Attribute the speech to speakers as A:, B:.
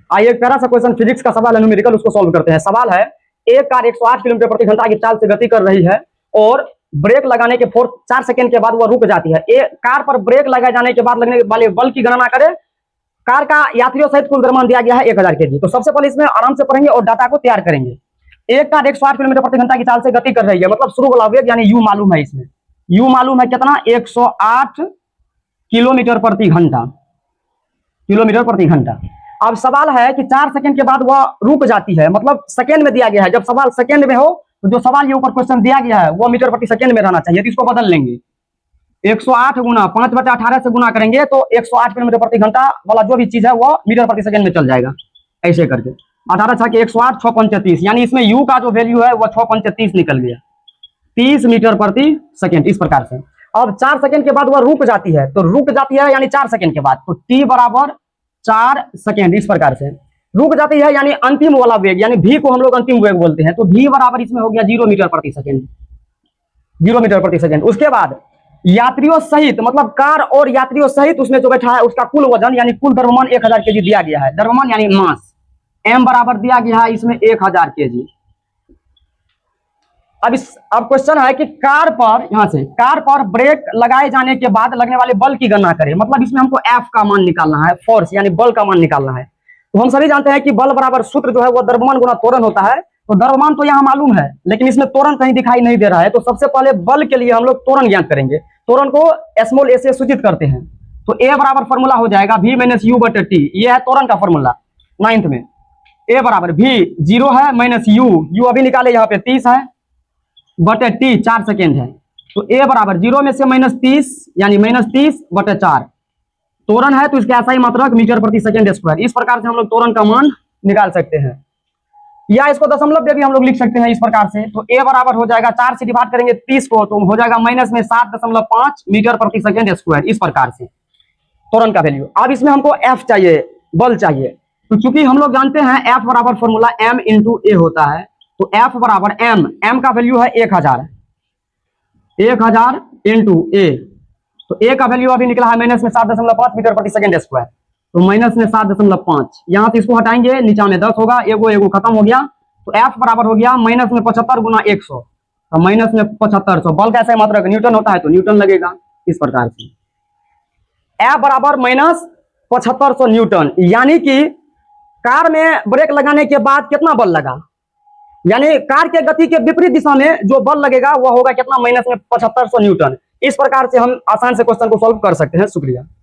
A: आइए एक प्यारा सा क्वेश्चन फिजिक्स का सवाल है, न्यूमेरिकल, उसको सॉल्व करते हैं। सवाल है, एक कार 108 किलोमीटर प्रति घंटा की चाल से गति कर रही है और ब्रेक लगाने के 4 सेकंड के बाद वह रुक जाती है। एक कार पर ब्रेक लगाए जाने के बाद लगने वाले बल की गणना करें। कार का यात्रियों सहित कुल द्रव्यमान दिया गया है 1000 केजी। तो सबसे पहले इसमें आराम से पढ़ेंगे और डाटा को तैयार करेंगे। एक कार 108 किलोमीटर प्रति घंटा की चाल से गति कर रही है, मतलब शुरू वाला वेग यानी यू मालूम है। इसमें यू मालूम है कितना, 108 किलोमीटर प्रति घंटा, किलोमीटर प्रति घंटा। अब सवाल है कि 4 सेकंड के बाद वह रुक जाती है, मतलब सेकंड में दिया गया है। जब सवाल सेकंड में हो तो जो सवाल ये ऊपर क्वेश्चन दिया गया है वो मीटर प्रति सेकंड में रहना चाहिए। तो इसको बदल लेंगे, 108 गुना 5/18 से गुना करेंगे तो 108 किलोमीटर प्रति घंटा वाला जो भी चीज है वो मीटर प्रति सेकंड में चल जाएगा। ऐसे करके 18 के 108 635, यानी इसमें यू का जो वैल्यू है वो 635 निकल गया, 30 मीटर प्रति सेकंड। इस प्रकार से अब 4 सेकंड के बाद वह रुक जाती है, तो रुक जाती है यानी 4 सेकंड के बाद, तो टी बराबर 4 सेकंड। इस प्रकार से रुक जाती है यानी अंतिम वाला वेग, यानी भी को हम लोग अंतिम वेग बोलते हैं। तो भी बराबर इसमें हो गया 0 मीटर प्रति सेकंड, 0 मीटर प्रति सेकंड। उसके बाद यात्रियों सहित, मतलब कार और यात्रियों सहित उसमें जो बैठा है उसका कुल वजन यानी कुल द्रव्यमान 1000 केजी दिया गया है। द्रव्यमान यानी मास, एम बराबर दिया गया है इसमें 1000 केजी। अब क्वेश्चन है कि कार पर, यहां से कार पर ब्रेक लगाए जाने के बाद लगने वाले बल की गणना करें। मतलब इसमें हमको एफ का मान निकालना है, फोर्स यानी बल का मान निकालना है। तो हम सभी जानते हैं कि बल बराबर सूत्र जो है वो द्रव्यमान गुना त्वरण होता है। तो द्रव्यमान तो यहाँ मालूम है, लेकिन इसमें त्वरण कहीं दिखाई नहीं दे रहा है। तो सबसे पहले बल के लिए हम लोग त्वरण ज्ञात करेंगे। त्वरण को स्मॉल ए से सूचित करते हैं। तो ए बराबर फॉर्मूला हो जाएगा v माइनस यू बटे टी। ये है त्वरण का फॉर्मूला 9th में। ए बराबर v 0 है माइनस यू अभी निकाले यहाँ पे 30 है बटे टी 4 सेकेंड है। तो ए बराबर 0 में से -30 यानी -30 बटे 4। त्वरण है तो इसके ऐसा ही मात्रक मीटर प्रति सेकंड स्क्वायर। इस प्रकार से हम लोग त्वरण का मान निकाल सकते हैं, या इसको दशमलव में भी हम लोग लिख सकते हैं इस प्रकार से। तो ए बराबर हो जाएगा 4 से डिवाइड करेंगे 30 को तो हो जाएगा माइनस में 7.5 मीटर प्रति सेकंड स्क्वायर। इस प्रकार से त्वरण का वैल्यू। अब इसमें हमको एफ चाहिए, बल चाहिए। तो चूंकि हम लोग जानते हैं एफ बराबर फॉर्मूला m इंटू ए होता है, तो एफ बराबर m का वैल्यू है 1000 इंटू ए। तो ए का वैल्यू अभी निकला है माइनस में 7.5 मीटर प्रति सेकंड स्क्वायर। तो माइनस में 7.5, यहाँ से इसको हटाएंगे, नीचा में 10 होगा, एगो खत्म हो गया। तो एफ बराबर हो गया माइनस में 75 गुना 100, तो माइनस में 7500। बल कैसे मात्रक न्यूटन होता है तो न्यूटन लगेगा। इस प्रकार से एफ बराबर माइनस 7500 न्यूटन, यानी कि कार में ब्रेक लगाने के बाद कितना बल लगा, यानी कार के गति के विपरीत दिशा में जो बल लगेगा वह होगा कितना, माइनस में 7500 न्यूटन। इस प्रकार से हम आसान से क्वेश्चन को सॉल्व कर सकते हैं। शुक्रिया।